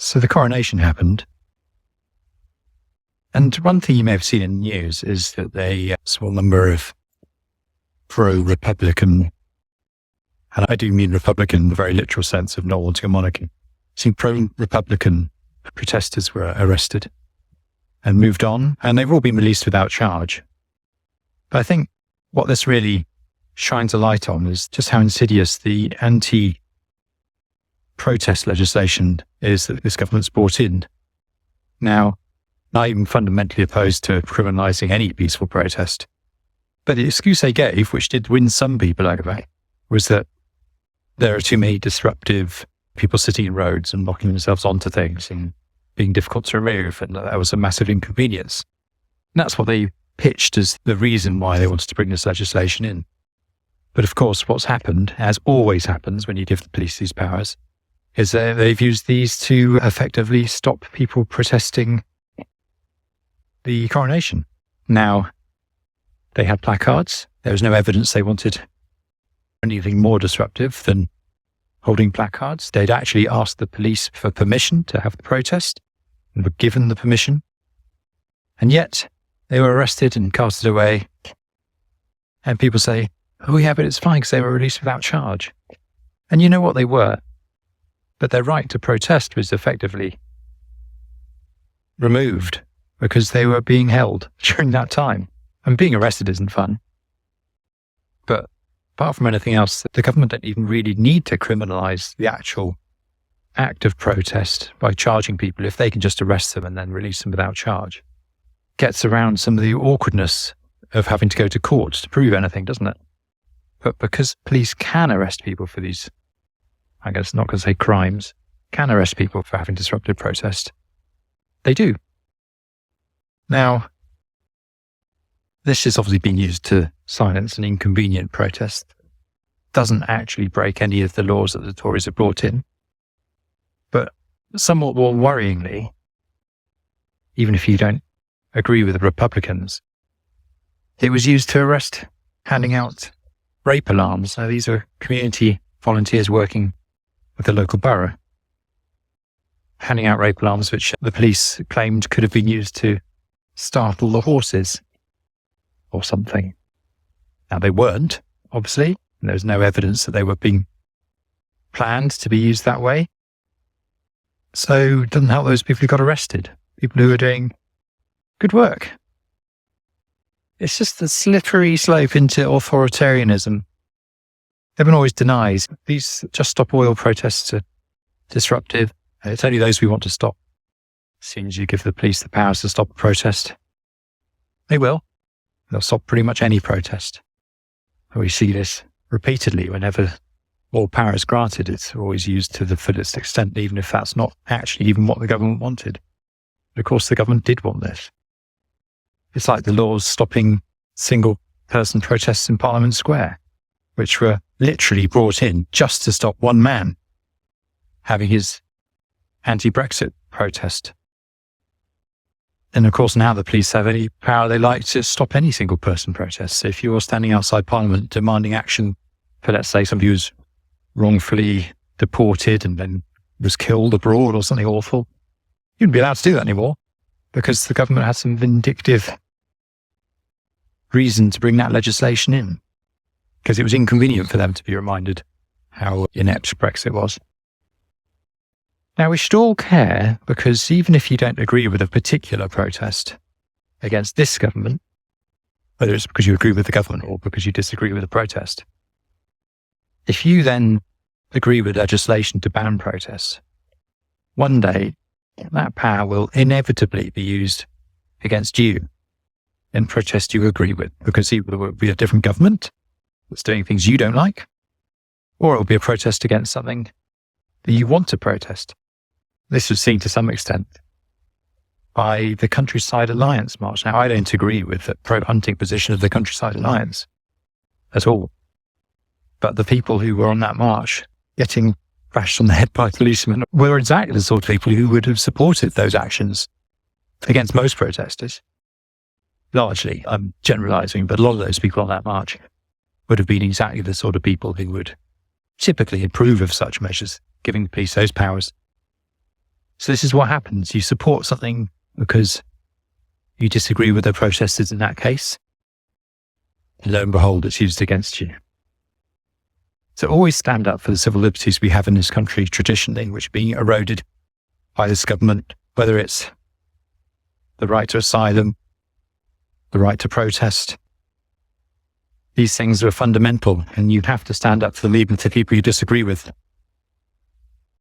So the coronation happened. And one thing you may have seen in the news is that a small number of pro-Republican, and I do mean Republican in the very literal sense of not wanting a monarchy, some pro-Republican protesters were arrested and moved on, and they've all been released without charge. But I think what this really shines a light on is just how insidious the anti-protest legislation is that this government's brought in. Now, I'm fundamentally opposed to criminalising any peaceful protest. But the excuse they gave, which did win some people over, was that there are too many disruptive people sitting in roads and knocking themselves onto things and being difficult to remove, and that was a massive inconvenience. And that's what they pitched as the reason why they wanted to bring this legislation in. But of course, what's happened, as always happens when you give the police these powers, is that they've used these to effectively stop people protesting the coronation. Now, they had placards. There was no evidence they wanted anything more disruptive than holding placards. They'd actually asked the police for permission to have the protest and were given the permission. And yet they were arrested and casted away. And people say, oh yeah, but it's fine because they were released without charge. And you know what they were. But their right to protest was effectively removed because they were being held during that time. And being arrested isn't fun. But apart from anything else, the government don't even really need to criminalise the actual act of protest by charging people if they can just arrest them and then release them without charge. Gets around some of the awkwardness of having to go to court to prove anything, doesn't it? But because police can arrest people for these, I guess not going to say crimes, can arrest people for having disrupted protest, they do. Now, this has obviously been used to silence an inconvenient protest. Doesn't actually break any of the laws that the Tories have brought in. But somewhat more worryingly, even if you don't agree with the Republicans, it was used to arrest handing out rape alarms. Now, these are community volunteers working with the local borough, handing out rape alarms which the police claimed could have been used to startle the horses or something. Now, they weren't, obviously, and there was no evidence that they were being planned to be used that way. So it doesn't help those people who got arrested, people who are doing good work. It's just a slippery slope into authoritarianism. Everyone always denies these Just Stop Oil protests are disruptive. It's only those we want to stop. As soon as you give the police the powers to stop a protest, they will. They'll stop pretty much any protest. And we see this repeatedly whenever more power is granted. It's always used to the fullest extent, even if that's not actually even what the government wanted. But of course, the government did want this. It's like the laws stopping single-person protests in Parliament Square, which were literally brought in just to stop one man having his anti-Brexit protest. And of course, now the police have any power they like to stop any single-person protest. So if you're standing outside Parliament demanding action for, let's say, somebody who's wrongfully deported and then was killed abroad or something awful, you wouldn't be allowed to do that anymore because the government had some vindictive reason to bring that legislation in because it was inconvenient for them to be reminded how inept Brexit was. Now, we should all care because even if you don't agree with a particular protest against this government, whether it's because you agree with the government or because you disagree with the protest, if you then agree with legislation to ban protests, one day that power will inevitably be used against you in protest you agree with, because either there will be a different government that's doing things you don't like, or it will be a protest against something that you want to protest. This was seen to some extent by the Countryside Alliance march. Now, I don't agree with the pro-hunting position of the Countryside Alliance at all. But the people who were on that march getting bashed on the head by policemen were exactly the sort of people who would have supported those actions against most protesters. Largely, I'm generalising, but a lot of those people on that march would have been exactly the sort of people who would typically approve of such measures, giving the police those powers. So this is what happens. You support something because you disagree with the protesters in that case. And lo and behold, it's used against you. So always stand up for the civil liberties we have in this country traditionally, which are being eroded by this government, whether it's the right to asylum, the right to protest. These things are fundamental, and you have to stand up for them even to people you disagree with.